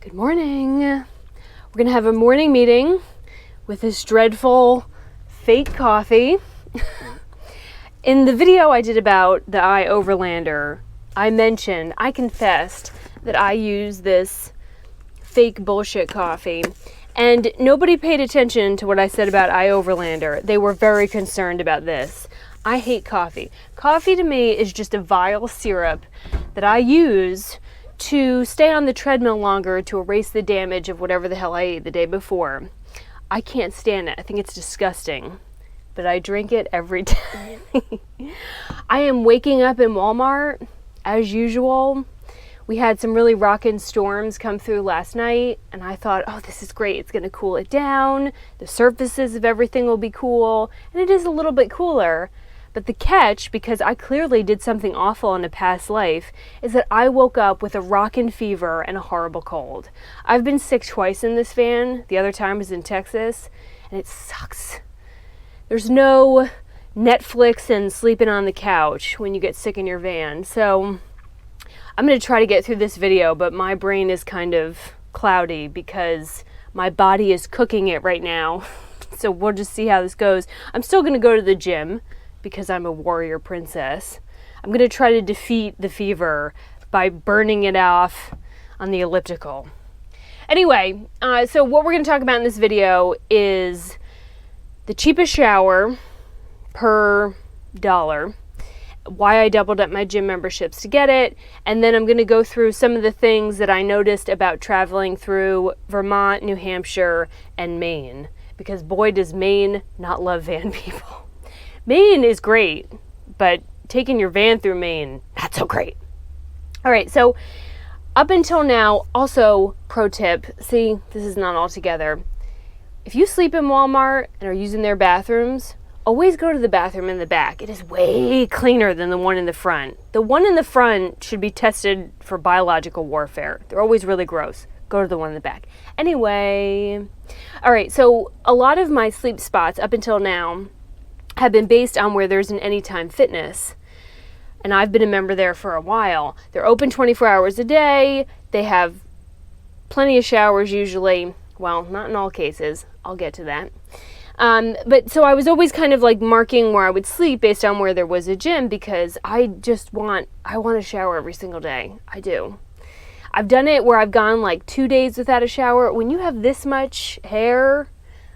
Good morning. We're going to have a morning meeting with this dreadful fake coffee. In the video I did about the Overlander, I confessed that I use this fake bullshit coffee, and nobody paid attention to what I said about Overlander. They were very concerned about this. I hate coffee. Coffee to me is just a vile syrup that I use to stay on the treadmill longer to erase the damage of whatever the hell I ate the day before. I can't stand it. I think it's disgusting. But I drink it every day. I am waking up in Walmart as usual. We had some really rockin' storms come through last night, and I thought, oh, this is great. It's going to cool it down. The surfaces of everything will be cool. And it is a little bit cooler. But the catch, because I clearly did something awful in a past life, is that I woke up with a rockin' fever and a horrible cold. I've been sick twice in this van. The other time was in Texas, and it sucks. There's no Netflix and sleeping on the couch when you get sick in your van. So I'm going to try to get through this video, but my brain is kind of cloudy because my body is cooking it right now. So we'll just see how this goes. I'm still going to go to the gym because I'm a warrior princess. I'm going to try to defeat the fever by burning it off on the elliptical. Anyway, so what we're going to talk about in this video is the cheapest shower per dollar, why I doubled up my gym memberships to get it, and then I'm going to go through some of the things that I noticed about traveling through Vermont, New Hampshire, and Maine, because boy does Maine not love van people. Maine is great, but taking your van through Maine, not so great. All right, so up until now, also pro tip, see, this is not all together. If you sleep in Walmart and are using their bathrooms, always go to the bathroom in the back. It is way cleaner than the one in the front. The one in the front should be tested for biological warfare. They're always really gross. Go to the one in the back. Anyway, all right, so a lot of my sleep spots up until now have been based on where there's an Anytime Fitness. And I've been a member there for a while. They're open 24 hours a day. They have plenty of showers usually. Well, not in all cases. I'll get to that. But so I was always kind of like marking where I would sleep based on where there was a gym because I want a shower every single day. I do. I've done it where I've gone like 2 days without a shower. When you have this much hair,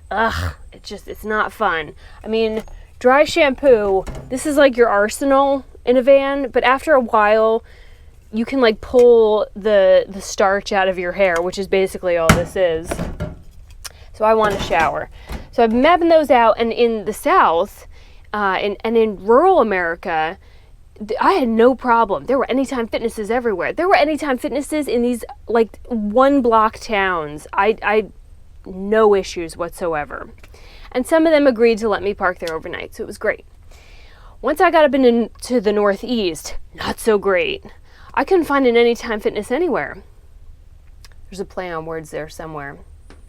it's not fun. I mean, dry shampoo, this is like your arsenal in a van, but after a while, you can like pull the starch out of your hair, which is basically all this is. So I want a shower. So I've been mapping those out, and in the South, and in rural America, I had no problem. There were Anytime Fitnesses everywhere. There were Anytime Fitnesses in these like one block towns. I no issues whatsoever. And some of them agreed to let me park there overnight, so it was great. Once I got up into the Northeast, not so great. I couldn't find an Anytime Fitness anywhere. There's a play on words there somewhere.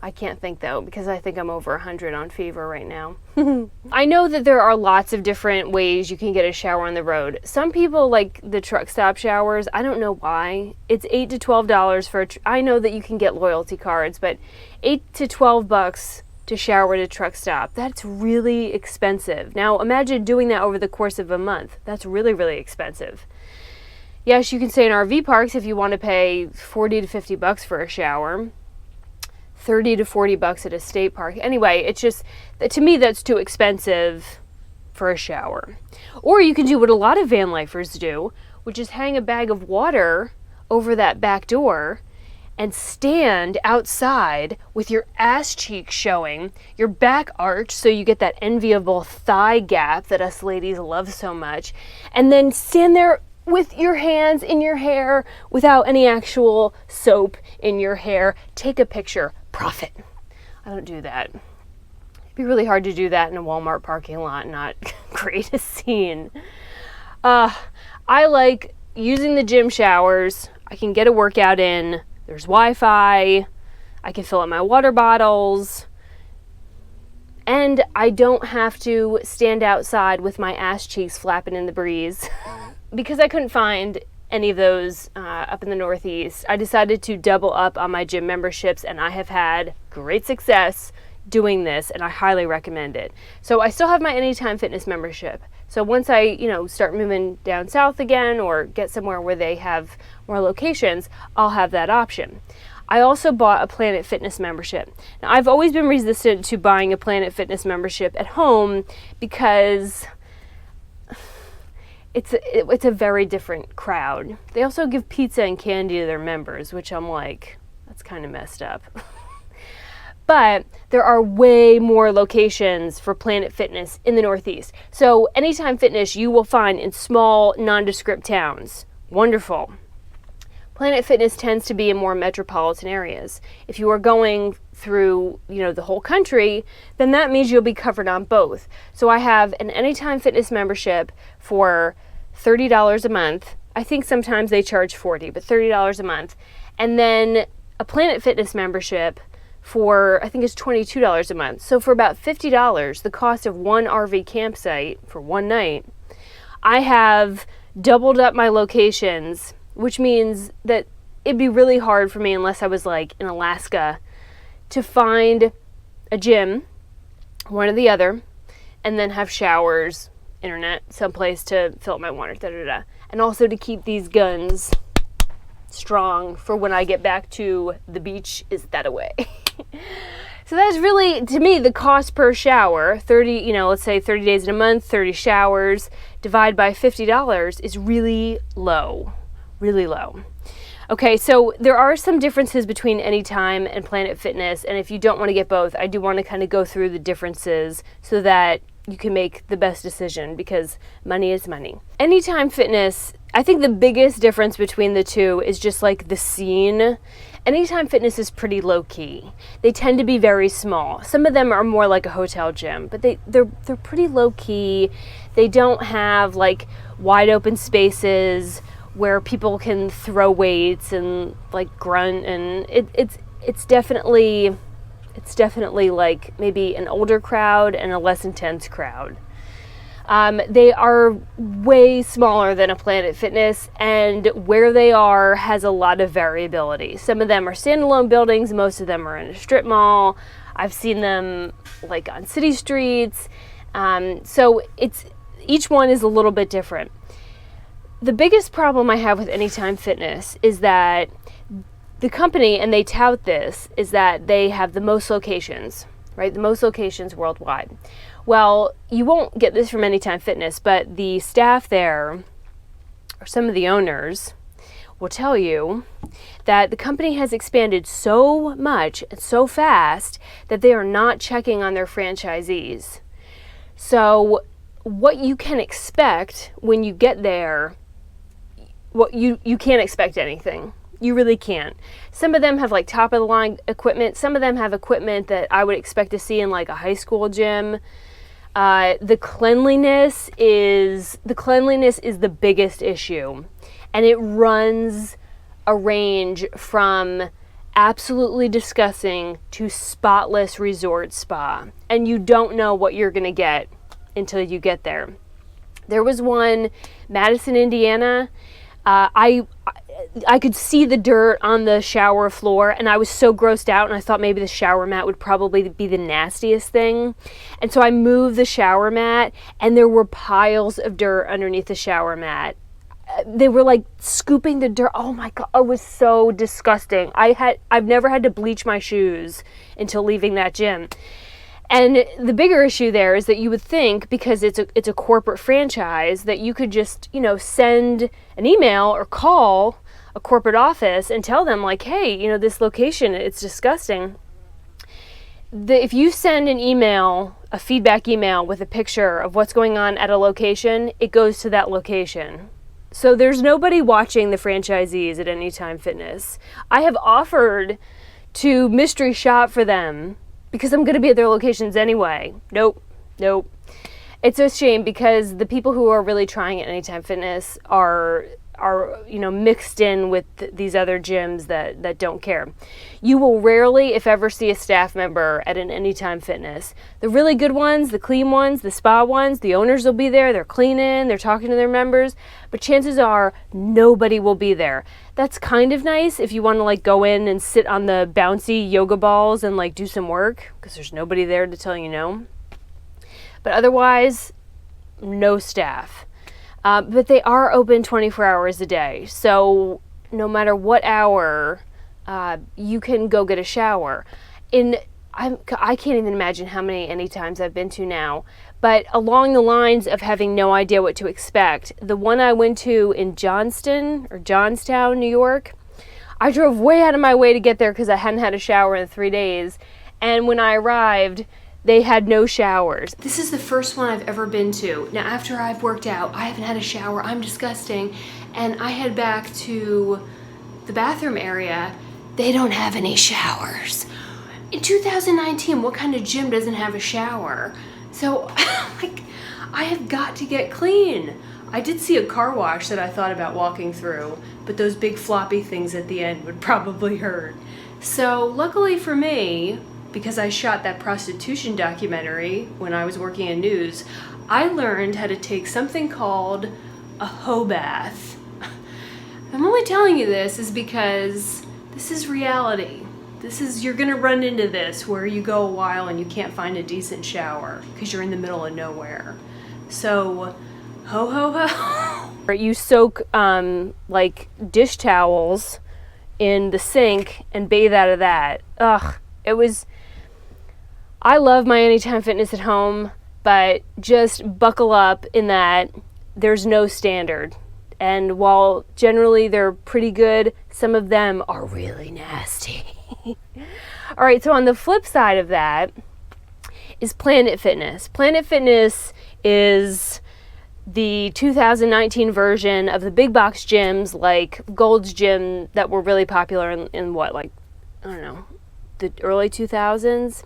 I can't think though, because I think I'm over 100 on fever right now. I know that there are lots of different ways you can get a shower on the road. Some people like the truck stop showers. I don't know why. It's $8 to $12 for I know that you can get loyalty cards, but $8 to $12 to shower at a truck stop. That's really expensive. Now imagine doing that over the course of a month. That's really, really expensive. Yes, you can stay in RV parks if you want to pay $40 to $50 for a shower. $30 to $40 at a state park. Anyway, it's just, to me, that's too expensive for a shower. Or you can do what a lot of van lifers do, which is hang a bag of water over that back door and stand outside with your ass cheeks showing, your back arched so you get that enviable thigh gap that us ladies love so much, and then stand there with your hands in your hair without any actual soap in your hair. Take a picture. Profit. I don't do that. It'd be really hard to do that in a Walmart parking lot and not create a scene. I like using the gym showers. I can get a workout in. There's Wi-Fi. I can fill up my water bottles. And I don't have to stand outside with my ass cheeks flapping in the breeze because I couldn't find any of those up in the Northeast, I decided to double up on my gym memberships, and I have had great success doing this, and I highly recommend it. So I still have my Anytime Fitness membership. So once I, start moving down south again or get somewhere where they have more locations, I'll have that option. I also bought a Planet Fitness membership. Now, I've always been resistant to buying a Planet Fitness membership at home because it's a very different crowd. They also give pizza and candy to their members, which I'm like, that's kind of messed up. But there are way more locations for Planet Fitness in the Northeast. So Anytime Fitness you will find in small, nondescript towns. Wonderful. Planet Fitness tends to be in more metropolitan areas. If you are going through, the whole country, then that means you'll be covered on both. So I have an Anytime Fitness membership for $30 a month. I think sometimes they charge $40, but $30 a month. And then a Planet Fitness membership for, I think it's $22 a month. So for about $50, the cost of one RV campsite for one night, I have doubled up my locations, which means that it'd be really hard for me, unless I was like in Alaska, to find a gym, one or the other, and then have showers, internet, someplace to fill up my water, and also to keep these guns strong for when I get back to the beach is that away. So that's really, to me, the cost per shower, 30, let's say 30 days in a month, 30 showers, divide by $50 is really low. Really low. Okay, so there are some differences between Anytime and Planet Fitness, and if you don't want to get both, I do want to kind of go through the differences so that you can make the best decision, because money is money. Anytime Fitness, I think the biggest difference between the two is just like the scene. Anytime Fitness is pretty low-key. They tend to be very small. Some of them are more like a hotel gym, but they're pretty low-key. They don't have like wide open spaces where people can throw weights and like grunt, and it's definitely like maybe an older crowd and a less intense crowd. They are way smaller than a Planet Fitness, and where they are has a lot of variability. Some of them are standalone buildings, most of them are in a strip mall. I've seen them like on city streets. So each one is a little bit different. The biggest problem I have with Anytime Fitness is that the company, and they tout this, is that they have the most locations, right? The most locations worldwide. Well, you won't get this from Anytime Fitness, but the staff there, or some of the owners, will tell you that the company has expanded so much and so fast that they are not checking on their franchisees. So what you can expect when you get there, you can't expect anything. You really can't. Some of them have like top of the line equipment. Some of them have equipment that I would expect to see in like a high school gym. The cleanliness is the biggest issue, and it runs a range from absolutely disgusting to spotless resort spa, and you don't know what you're gonna get until you get there. There was one, Madison, Indiana. I could see the dirt on the shower floor, and I was so grossed out, and I thought maybe the shower mat would probably be the nastiest thing. And so I moved the shower mat, and there were piles of dirt underneath the shower mat. They were like scooping the dirt. Oh my God, it was so disgusting. I've never had to bleach my shoes until leaving that gym. And the bigger issue there is that you would think, because it's a corporate franchise, that you could just, send an email or call a corporate office and tell them like, hey, this location, it's disgusting. If you send an email, a feedback email with a picture of what's going on at a location, it goes to that location. So there's nobody watching the franchisees at Anytime Fitness. I have offered to mystery shop for them because I'm going to be at their locations anyway. Nope. It's a shame, because the people who are really trying at Anytime Fitness are are, mixed in with these other gyms that don't care. You will rarely, if ever, see a staff member at an Anytime Fitness. The really good ones, the clean ones, the spa ones, the owners will be there, they're cleaning, they're talking to their members, but chances are nobody will be there. That's kind of nice if you want to go in and sit on the bouncy yoga balls and do some work, because there's nobody there to tell you no. But otherwise, no staff. But they are open 24 hours a day. So no matter what hour, you can go get a shower. I can't even imagine how many Anytimes I've been to now. But along the lines of having no idea what to expect, the one I went to in Johnstown, New York, I drove way out of my way to get there because I hadn't had a shower in 3 days. And when I arrived, they had no showers. This is the first one I've ever been to. Now, after I've worked out, I haven't had a shower. I'm disgusting. And I head back to the bathroom area. They don't have any showers. In 2019, what kind of gym doesn't have a shower? So, I have got to get clean. I did see a car wash that I thought about walking through, but those big floppy things at the end would probably hurt. So, luckily for me, because I shot that prostitution documentary when I was working in news, I learned how to take something called a hoe bath. I'm only telling you this is because this is reality. You're gonna run into this where you go a while and you can't find a decent shower because you're in the middle of nowhere. So, ho ho ho. You soak dish towels in the sink and bathe out of that. I love my Anytime Fitness at home, but just buckle up in that there's no standard. And while generally they're pretty good, some of them are really nasty. All right, so on the flip side of that is Planet Fitness. Planet Fitness is the 2019 version of the big box gyms like Gold's Gym that were really popular in the early 2000s.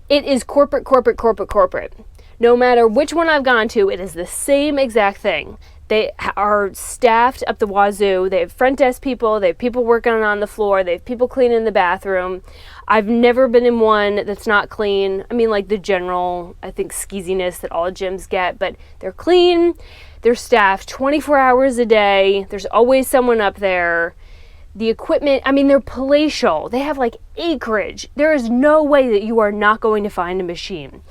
It is corporate. No matter which one I've gone to, it is the same exact thing. They are staffed up the wazoo. They have front desk people. They have people working on the floor. They have people cleaning the bathroom. I've never been in one that's not clean. I mean, the general, I think, skeeziness that all gyms get, but they're clean. They're staffed 24 hours a day. There's always someone up there. The equipment, they're palatial. They have acreage. There is no way that you are not going to find a machine.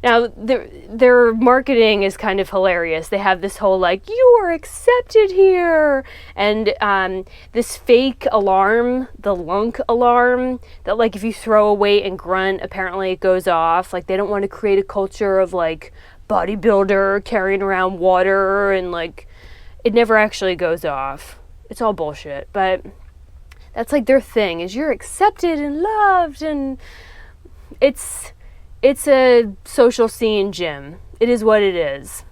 Now, their marketing is kind of hilarious. They have this whole you are accepted here. And this fake alarm, the lunk alarm, that if you throw a weight and grunt, apparently it goes off. They don't want to create a culture of bodybuilder carrying around water and it never actually goes off. It's all bullshit. But that's their thing, is you're accepted and loved, and it's a social scene gym. It is what it is.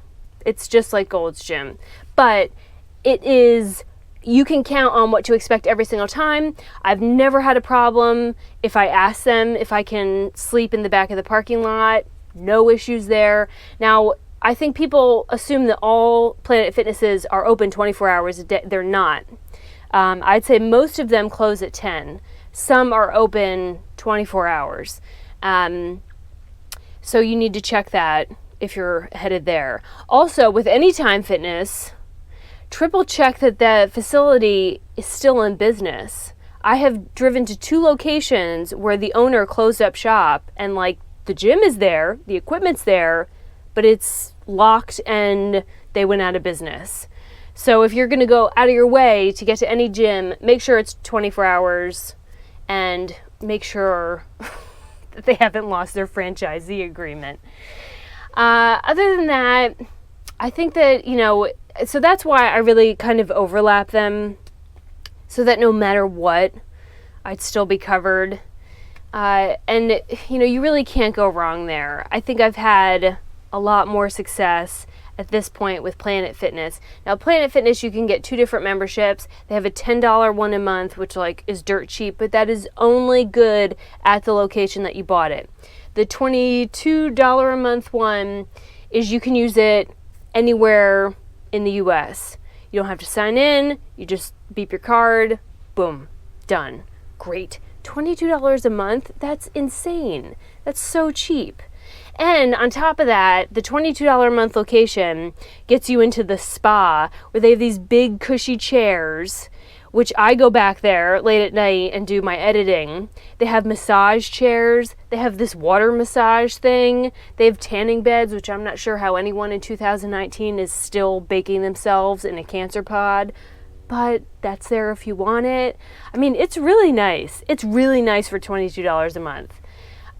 It's just like Gold's Gym. But you can count on what to expect every single time. I've never had a problem if I ask them if I can sleep in the back of the parking lot. No issues there. Now, I think people assume that all Planet Fitnesses are open 24 hours a day. They're not. I'd say most of them close at 10. Some are open 24 hours. So you need to check that if you're headed there. Also, with Anytime Fitness, triple check that the facility is still in business. I have driven to 2 locations where the owner closed up shop and the gym is there, the equipment's there, but it's locked and they went out of business. So if you're going to go out of your way to get to any gym, make sure it's 24 hours and make sure that they haven't lost their franchisee agreement. Other than that, I think that, so that's why I really kind of overlap them so that no matter what, I'd still be covered. And you really can't go wrong there. I think I've had a lot more success at this point with Planet Fitness. Now, Planet Fitness, you can get 2 different memberships. They have a $10 one a month, which is dirt cheap, but that is only good at the location that you bought it. The $22 a month one is you can use it anywhere in the US. You don't have to sign in. You just beep your card. Boom. Done. Great. $22 a month? That's insane. That's so cheap. And on top of that, the $22 a month location gets you into the spa where they have these big cushy chairs, which I go back there late at night and do my editing. They have massage chairs. They have this water massage thing. They have tanning beds, which I'm not sure how anyone in 2019 is still baking themselves in a cancer pod, but that's there if you want it. I mean, it's really nice. It's really nice for $22 a month.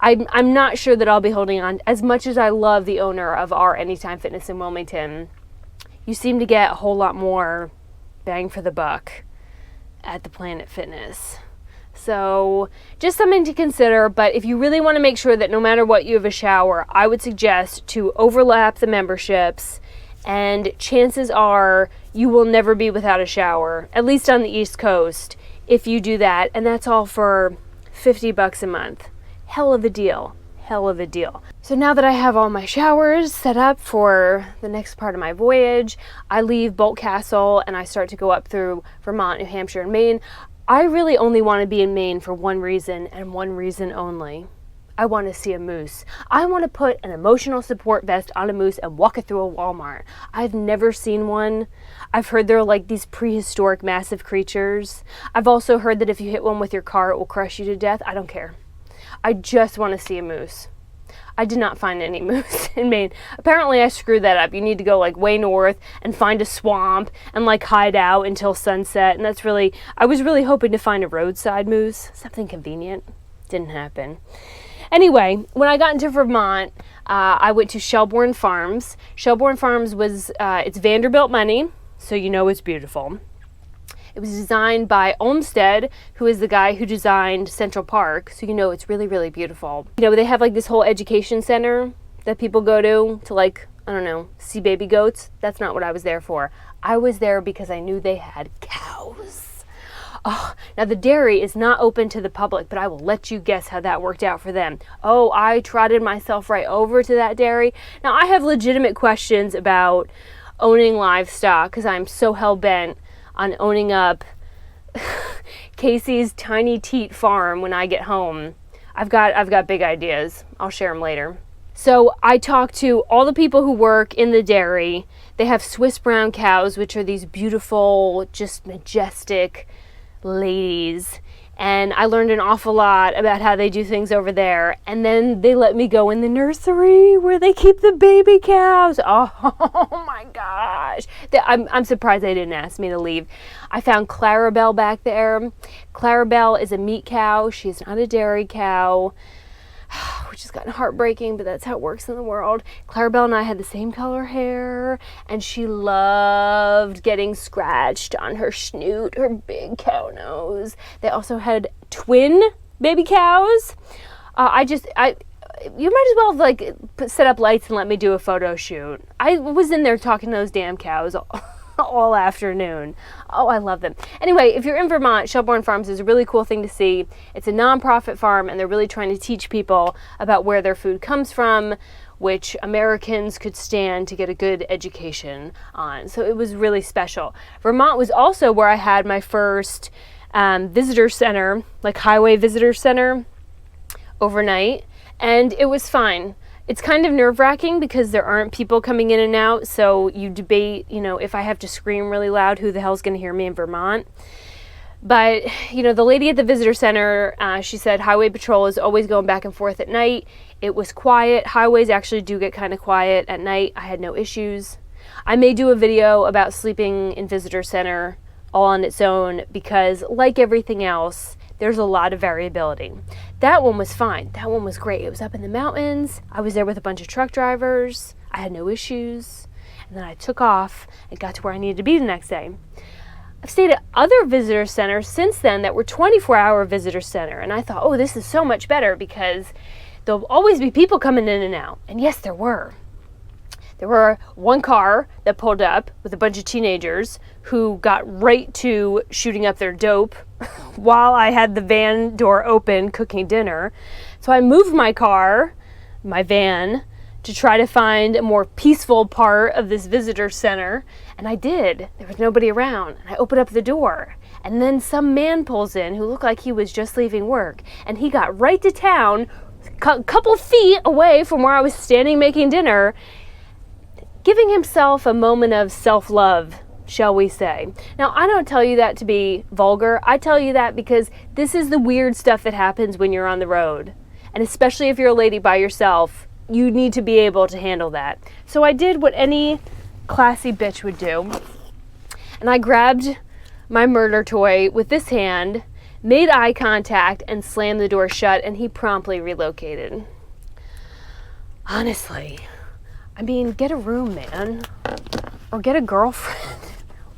I'm not sure that I'll be holding on. As much as I love the owner of our Anytime Fitness in Wilmington, you seem to get a whole lot more bang for the buck at the Planet Fitness. So just something to consider, but if you really want to make sure that no matter what you have a shower, I would suggest to overlap the memberships, and chances are you will never be without a shower, at least on the East Coast, if you do that, and that's all for $50 a month. Hell of a deal. Hell of a deal. So now that I have all my showers set up for the next part of my voyage, I leave Bolt Castle and I start to go up through Vermont, New Hampshire, and Maine. I really only want to be in Maine for one reason and one reason only. I want to see a moose. I want to put an emotional support vest on a moose and walk it through a Walmart. I've never seen one. I've heard they're like these prehistoric massive creatures. I've also heard that if you hit one with your car, it will crush you to death. I don't care. I just want to see a moose. I did not find any moose in Maine. Apparently I screwed that up. You need to go like way north and find a swamp and like hide out until sunset. And that's really, I was really hoping to find a roadside moose, something convenient. Didn't happen. Anyway, when I got into Vermont, I went to Shelbourne Farms. Shelbourne Farms was, it's Vanderbilt money, so you know it's beautiful. It was designed by Olmsted, who is the guy who designed Central Park, so you know it's really, really beautiful. You know, they have like this whole education center that people go to like, I don't know, see baby goats. That's not what I was there for. I was there because I knew they had cows. Oh, now the dairy is not open to the public, but I will let you guess how that worked out for them. Oh, I trotted myself right over to that dairy. Now I have legitimate questions about owning livestock because I'm so hell-bent on owning up Casey's Tiny Teat farm when I get home. I've got big ideas. I'll share them later. So I talked to all the people who work in the dairy. They have Swiss brown cows, which are these beautiful, just majestic ladies. And I learned an awful lot about how they do things over there. And then they let me go in the nursery where they keep the baby cows. Oh my gosh. I'm surprised they didn't ask me to leave. I found Clarabelle back there. Clarabelle is a meat cow. She's not a dairy cow, which is kind of heartbreaking, but that's how it works in the world. Clarabelle and I had the same color hair, and she loved getting scratched on her snoot, her big cow nose. They also had twin baby cows. You might as well like set up lights and let me do a photo shoot. I was in there talking to those damn cows all afternoon. Oh, I love them. Anyway, if you're in Vermont, Shelbourne Farms is a really cool thing to see. It's a nonprofit farm, and they're really trying to teach people about where their food comes from, which Americans could stand to get a good education on. So it was really special. Vermont was also where I had my first visitor center, like highway visitor center overnight, and it was fine. It's kind of nerve-wracking because there aren't people coming in and out, so you debate, you know, if I have to scream really loud, who the hell's going to hear me in Vermont? But, you know, the lady at the visitor center, she said highway patrol is always going back and forth at night. It was quiet. Highways actually do get kind of quiet at night. I had no issues. I may do a video about sleeping in visitor center all on its own because, like everything else, there's a lot of variability. That one was fine. That one was great. It was up in the mountains. I was there with a bunch of truck drivers. I had no issues. And then I took off and got to where I needed to be the next day. I've stayed at other visitor centers since then that were 24-hour visitor center. And I thought, oh, this is so much better because there'll always be people coming in and out. And yes, there were. There were one car that pulled up with a bunch of teenagers who got right to shooting up their dope while I had the van door open cooking dinner. So I moved my car, my van, to try to find a more peaceful part of this visitor center. And I did. There was nobody around. And I opened up the door. And then some man pulls in who looked like he was just leaving work. And he got right to town, a couple feet away from where I was standing making dinner, giving himself a moment of self-love, shall we say. Now, I don't tell you that to be vulgar. I tell you that because this is the weird stuff that happens when you're on the road. And especially if you're a lady by yourself, you need to be able to handle that. So I did what any classy bitch would do. And I grabbed my murder toy with this hand, made eye contact, and slammed the door shut, and he promptly relocated. Honestly, I mean, get a room, man. Or get a girlfriend.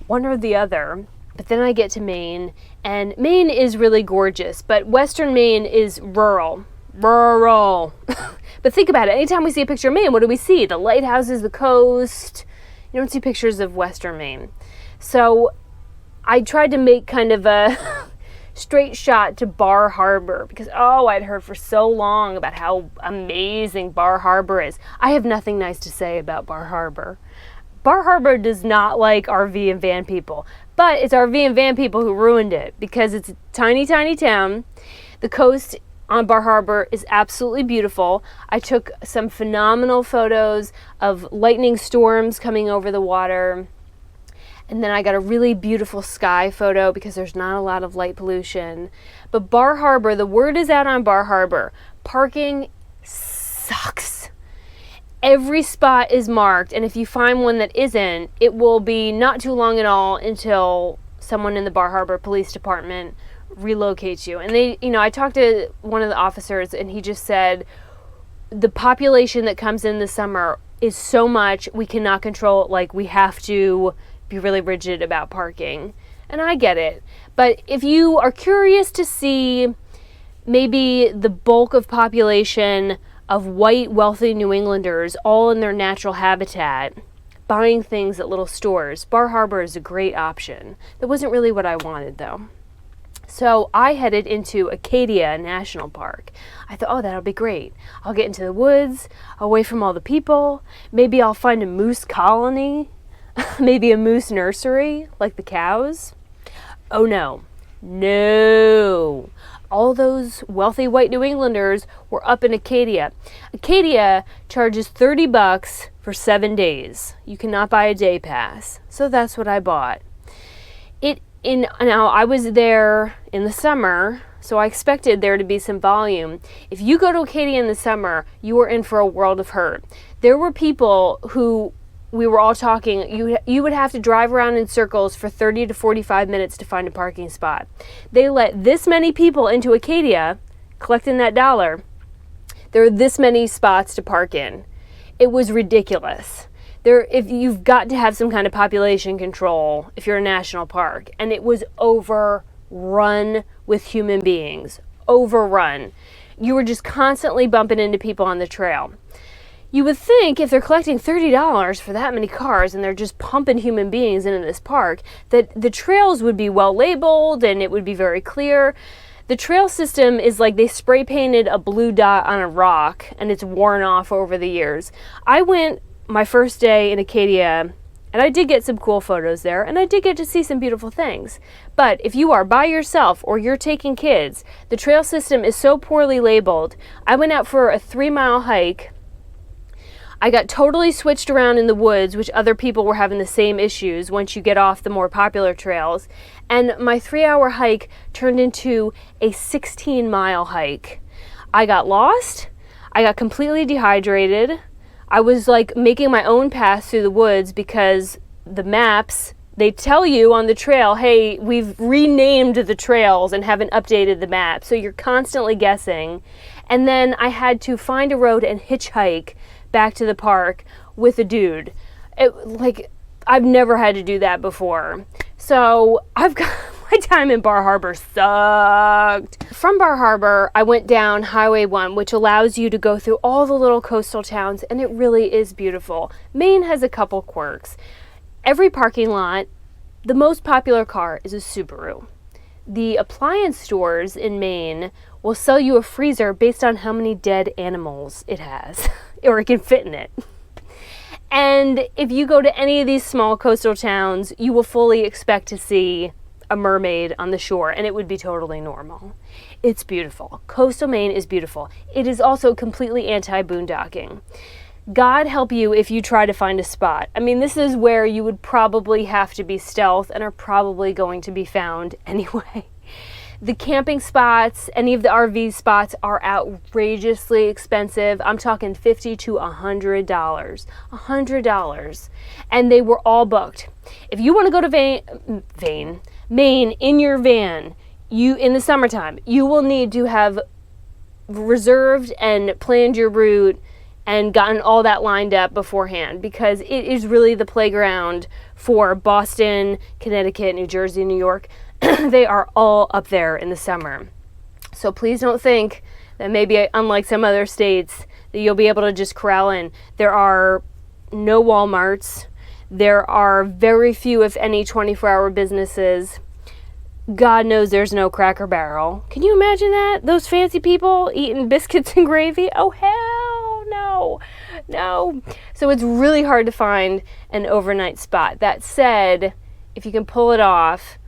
One or the other. But then I get to Maine, and Maine is really gorgeous, but Western Maine is rural. Rural. But think about it. Anytime we see a picture of Maine, what do we see? The lighthouses, the coast. You don't see pictures of Western Maine. So I tried to make kind of a straight shot to Bar Harbor because, I'd heard for so long about how amazing Bar Harbor is. I have nothing nice to say about Bar Harbor. Bar Harbor does not like RV and van people, but it's RV and van people who ruined it because it's a tiny, tiny town. The coast on Bar Harbor is absolutely beautiful. I took some phenomenal photos of lightning storms coming over the water. And then I got a really beautiful sky photo because there's not a lot of light pollution. But Bar Harbor, the word is out on Bar Harbor. Parking sucks. Every spot is marked, and if you find one that isn't, it will be not too long at all until someone in the Bar Harbor Police Department relocates you. And they, I talked to one of the officers, and he just said, the population that comes in the summer is so much, we cannot control it. Like, we have to be really rigid about parking. And I get it. But if you are curious to see maybe the bulk of population of white, wealthy New Englanders all in their natural habitat, buying things at little stores, Bar Harbor is a great option. That wasn't really what I wanted, though. So I headed into Acadia National Park. I thought, that'll be great. I'll get into the woods, away from all the people. Maybe I'll find a moose colony. Maybe a moose nursery, like the cows. Oh no. No. All those wealthy white New Englanders were up in Acadia. Acadia charges $30 for 7 days. You cannot buy a day pass. So that's what I bought. Now I was there in the summer, so I expected there to be some volume. If you go to Acadia in the summer, you are in for a world of hurt. There were people who we were all talking, you would have to drive around in circles for 30 to 45 minutes to find a parking spot. They let this many people into Acadia, collecting that dollar. There are this many spots to park in. It was ridiculous. If you've got to have some kind of population control if you're a national park, and it was overrun with human beings. Overrun. You were just constantly bumping into people on the trail. You would think if they're collecting $30 for that many cars and they're just pumping human beings into this park, that the trails would be well labeled and it would be very clear. The trail system is like they spray painted a blue dot on a rock and it's worn off over the years. I went my first day in Acadia and I did get some cool photos there and I did get to see some beautiful things. But if you are by yourself or you're taking kids, the trail system is so poorly labeled. I went out for a 3-mile hike. I got totally switched around in the woods, which other people were having the same issues once you get off the more popular trails. And my 3-hour hike turned into a 16-mile hike. I got lost. I got completely dehydrated. I was like making my own path through the woods because the maps, they tell you on the trail, hey, we've renamed the trails and haven't updated the map. So you're constantly guessing. And then I had to find a road and hitchhike back to the park with a dude. I've never had to do that before. So my time in Bar Harbor sucked. From Bar Harbor, I went down Highway 1, which allows you to go through all the little coastal towns, and it really is beautiful. Maine has a couple quirks. Every parking lot, the most popular car is a Subaru. The appliance stores in Maine will sell you a freezer based on how many dead animals it has. or it can fit in it. And if you go to any of these small coastal towns, you will fully expect to see a mermaid on the shore, and it would be totally normal. It's beautiful. Coastal Maine is beautiful. It is also completely anti-boondocking. God help you if you try to find a spot. I mean, this is where you would probably have to be stealth and are probably going to be found anyway. The camping spots, any of the RV spots are outrageously expensive. I'm talking $50 to $100. $100. And they were all booked. If you want to go to Maine in your van, in the summertime, you will need to have reserved and planned your route and gotten all that lined up beforehand, because it is really the playground for Boston, Connecticut, New Jersey, New York. They are all up there in the summer. So please don't think that maybe, unlike some other states, that you'll be able to just corral in. There are no Walmarts. There are very few, if any, 24-hour businesses. God knows there's no Cracker Barrel. Can you imagine that? Those fancy people eating biscuits and gravy? Oh, hell no. So it's really hard to find an overnight spot. That said, if you can pull it off,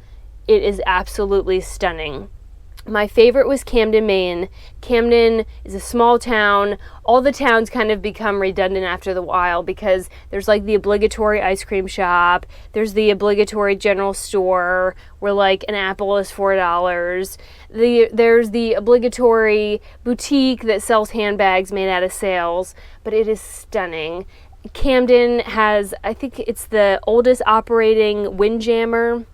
it is absolutely stunning. My favorite was Camden, Maine. Camden is a small town. All the towns kind of become redundant after the while, because there's like the obligatory ice cream shop. There's the obligatory general store where like an apple is $4. There's the obligatory boutique that sells handbags made out of sails, but it is stunning. Camden has, I think it's the oldest operating windjammer.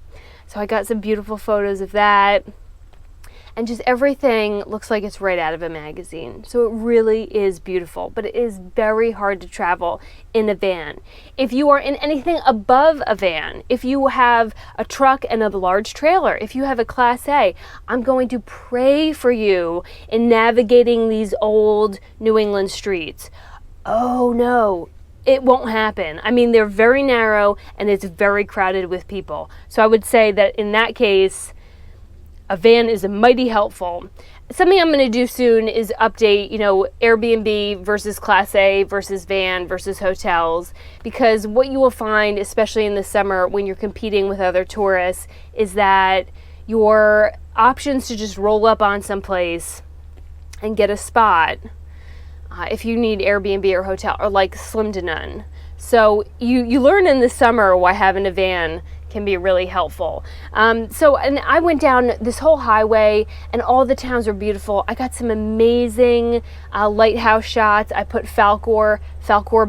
So I got some beautiful photos of that. And just everything looks like it's right out of a magazine. So it really is beautiful, but it is very hard to travel in a van. If you are in anything above a van, if you have a truck and a large trailer, if you have a Class A, I'm going to pray for you in navigating these old New England streets. Oh no, it won't happen. I mean, they're very narrow and it's very crowded with people. So I would say that in that case, a van is mighty helpful. Something I'm going to do soon is update, Airbnb versus Class A versus van versus hotels, because what you will find, especially in the summer when you're competing with other tourists, is that your options to just roll up on someplace and get a spot, if you need Airbnb or hotel, are like slim to none. So you learn in the summer why having a van can be really helpful. And I went down this whole highway and all the towns are beautiful. I got some amazing lighthouse shots. I put Falcor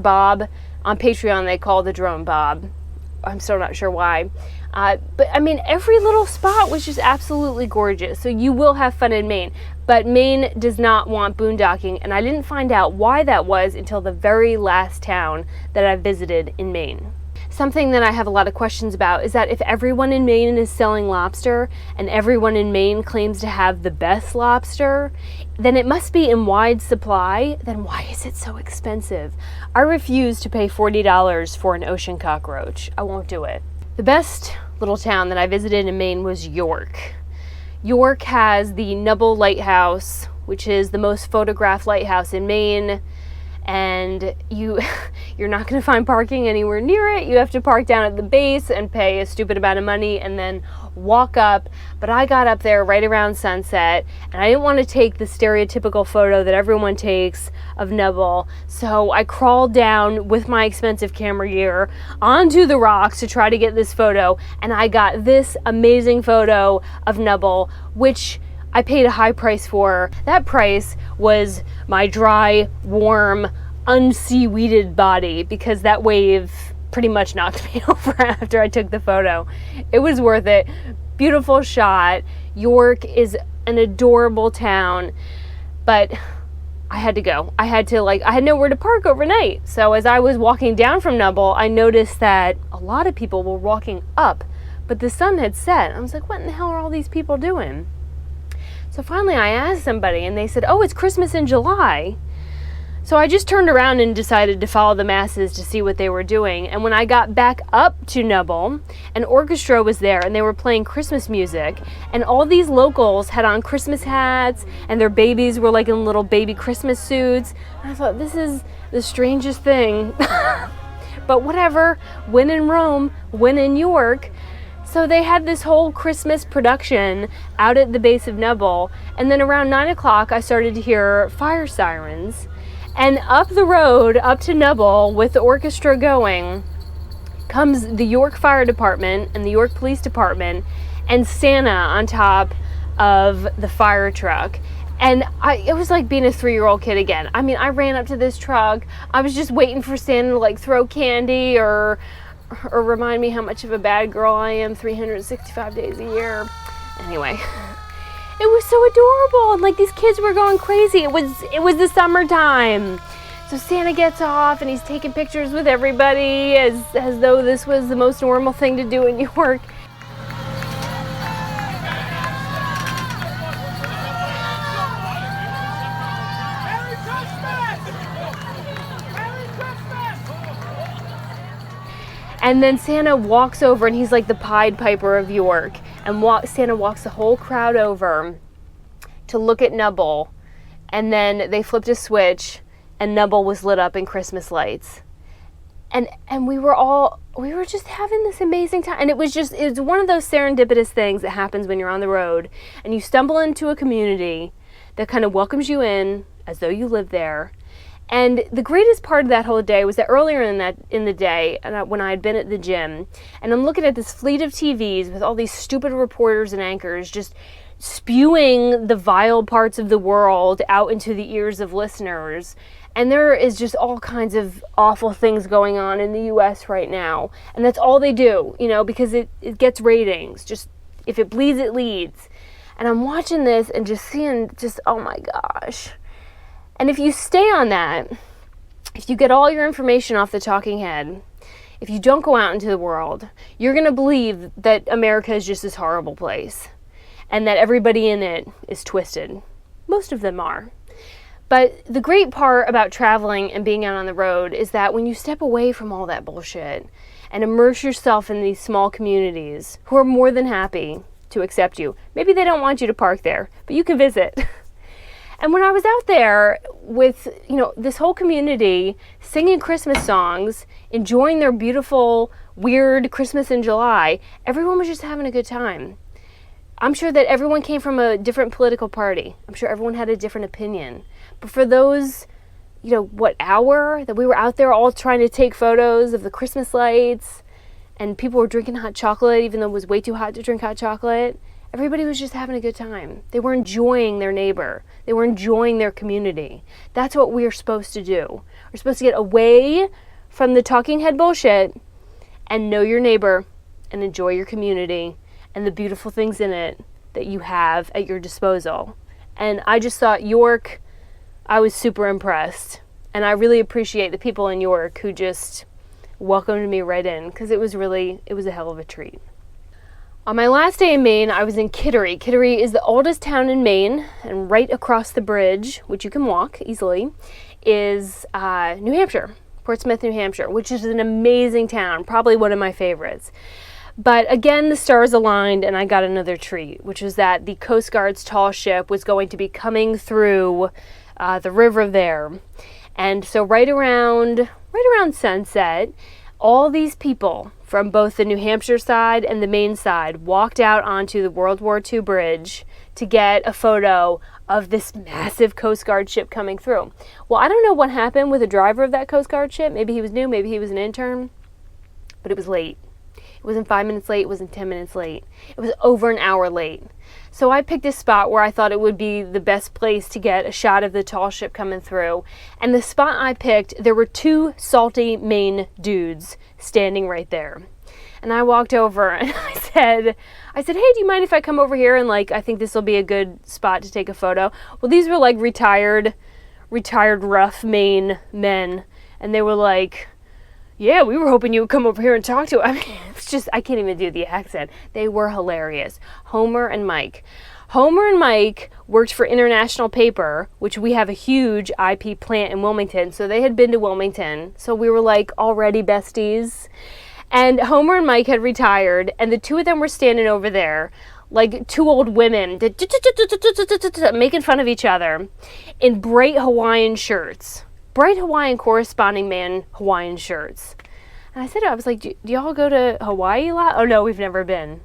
Bob. On Patreon they call the drone Bob. I'm still not sure why. But I mean, every little spot was just absolutely gorgeous. So you will have fun in Maine. But Maine does not want boondocking, and I didn't find out why that was until the very last town that I visited in Maine. Something that I have a lot of questions about is that if everyone in Maine is selling lobster and everyone in Maine claims to have the best lobster, then it must be in wide supply. Then why is it so expensive? I refuse to pay $40 for an ocean cockroach. I won't do it. The best little town that I visited in Maine was York. York has the Nubble Lighthouse, which is the most photographed lighthouse in Maine. And you're not going to find parking anywhere near it. You have to park down at the base and pay a stupid amount of money and then walk up. But I got up there right around sunset, and I didn't want to take the stereotypical photo that everyone takes of Nubble. So I crawled down with my expensive camera gear onto the rocks to try to get this photo, and I got this amazing photo of Nubble, which I paid a high price for. That price was my dry, warm, unseaweeded body, because that wave pretty much knocked me over after I took the photo. It was worth it. Beautiful shot. York is an adorable town, but I had to go. I had nowhere to park overnight. So as I was walking down from Nubble, I noticed that a lot of people were walking up, but the sun had set. I was like, what in the hell are all these people doing? So finally I asked somebody and they said, oh, it's Christmas in July. So I just turned around and decided to follow the masses to see what they were doing. And when I got back up to Nubble, an orchestra was there and they were playing Christmas music. And all these locals had on Christmas hats and their babies were like in little baby Christmas suits. And I thought, this is the strangest thing. But whatever, when in Rome, when in York. So they had this whole Christmas production out at the base of Nubble. And then around 9 o'clock, I started to hear fire sirens. And up the road, up to Nubble, with the orchestra going, comes the York Fire Department and the York Police Department and Santa on top of the fire truck. And it was like being a 3-year-old kid again. I mean, I ran up to this truck. I was just waiting for Santa to like throw candy or remind me how much of a bad girl I am 365 days a year. Anyway. It was so adorable, and like these kids were going crazy. It was the summertime. So Santa gets off and he's taking pictures with everybody as though this was the most normal thing to do in York. And then Santa walks over and he's like the Pied Piper of York. And Santa walks the whole crowd over to look at Nubble. And then they flipped a switch and Nubble was lit up in Christmas lights. And we were just having this amazing time. And it's one of those serendipitous things that happens when you're on the road and you stumble into a community that kind of welcomes you in as though you live there. And the greatest part of that whole day was that earlier in the day, when I had been at the gym, and I'm looking at this fleet of TVs with all these stupid reporters and anchors just spewing the vile parts of the world out into the ears of listeners. And there is just all kinds of awful things going on in the U.S. right now. And that's all they do, because it gets ratings. Just if it bleeds, it leads. And I'm watching this and just seeing oh my gosh. And if you stay on that, if you get all your information off the talking head, if you don't go out into the world, you're going to believe that America is just this horrible place and that everybody in it is twisted. Most of them are. But the great part about traveling and being out on the road is that when you step away from all that bullshit and immerse yourself in these small communities who are more than happy to accept you, maybe they don't want you to park there, but you can visit. And when I was out there with, this whole community singing Christmas songs, enjoying their beautiful, weird Christmas in July, everyone was just having a good time. I'm sure that everyone came from a different political party. I'm sure everyone had a different opinion. But for those, hour that we were out there all trying to take photos of the Christmas lights and people were drinking hot chocolate, even though it was way too hot to drink hot chocolate, everybody was just having a good time. They were enjoying their neighbor. They were enjoying their community. That's what we're supposed to do. We're supposed to get away from the talking head bullshit and know your neighbor and enjoy your community and the beautiful things in it that you have at your disposal. And I just thought York, I was super impressed. And I really appreciate the people in York who just welcomed me right in because it was a hell of a treat. On my last day in Maine, I was in Kittery. Kittery is the oldest town in Maine, and right across the bridge, which you can walk easily, is New Hampshire, Portsmouth, New Hampshire, which is an amazing town, probably one of my favorites. But again, the stars aligned, and I got another treat, which was that the Coast Guard's tall ship was going to be coming through the river there. And so right around sunset, all these people from both the New Hampshire side and the Maine side walked out onto the World War II bridge to get a photo of this massive Coast Guard ship coming through. Well, I don't know what happened with the driver of that Coast Guard ship. Maybe he was new, maybe he was an intern, but it was late. It wasn't 5 minutes late, it wasn't 10 minutes late. It was over an hour late. So I picked a spot where I thought it would be the best place to get a shot of the tall ship coming through. And the spot I picked, there were 2 salty Maine dudes standing right there. And I walked over and I said, hey, do you mind if I come over here and I think this will be a good spot to take a photo? Well, these were retired rough Maine men. And they were like, yeah, we were hoping you would come over here and talk to us. I mean, it's just, I can't even do the accent. They were hilarious. Homer and Mike. Homer and Mike worked for International Paper, which we have a huge IP plant in Wilmington. So they had been to Wilmington. So we were like already besties. And Homer and Mike had retired, and the two of them were standing over there like two old women making fun of each other in bright Hawaiian shirts. Bright Hawaiian corresponding man Hawaiian shirts. And I was like, do y'all go to Hawaii a lot? Oh no, we've never been.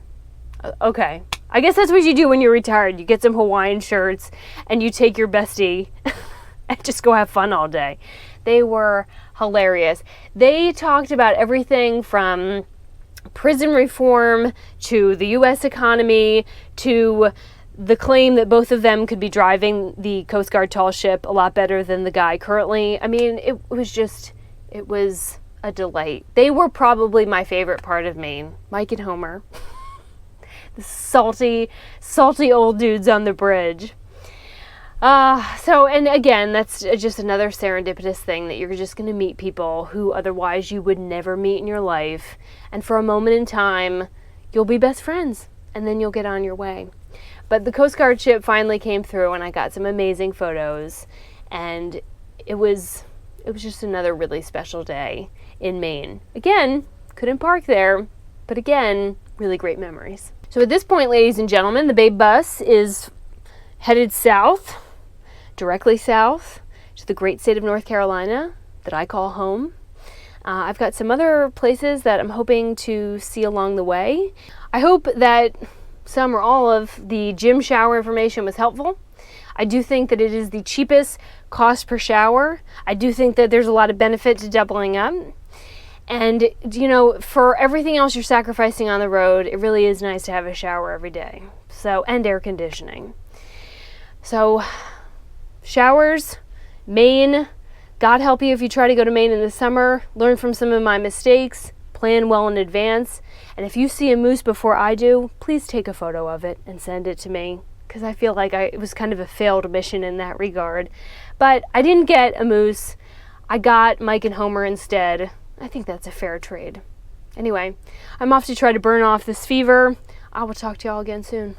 Okay. I guess that's what you do when you're retired. You get some Hawaiian shirts and you take your bestie and just go have fun all day. They were hilarious. They talked about everything from prison reform to the U.S. economy to the claim that both of them could be driving the Coast Guard tall ship a lot better than the guy currently. I mean, it was a delight. They were probably my favorite part of Maine, Mike and Homer. The salty old dudes on the bridge. And again, that's just another serendipitous thing that you're just going to meet people who otherwise you would never meet in your life. And for a moment in time, you'll be best friends and then you'll get on your way. But the Coast Guard ship finally came through and I got some amazing photos. And it was just another really special day in Maine. Again, couldn't park there, but again, really great memories. So at this point, ladies and gentlemen, the Babe bus is headed south, directly south, to the great state of North Carolina that I call home. I've got some other places that I'm hoping to see along the way. I hope that some or all of the gym shower information was helpful. I do think that it is the cheapest cost per shower. I do think that there's a lot of benefit to doubling up. And, for everything else you're sacrificing on the road, it really is nice to have a shower every day. And air conditioning. So, showers, Maine, God help you if you try to go to Maine in the summer. Learn from some of my mistakes. Plan well in advance. And if you see a moose before I do, please take a photo of it and send it to me. Because I feel like it was kind of a failed mission in that regard. But I didn't get a moose. I got Mike and Homer instead. I think that's a fair trade. Anyway, I'm off to try to burn off this fever. I will talk to y'all again soon.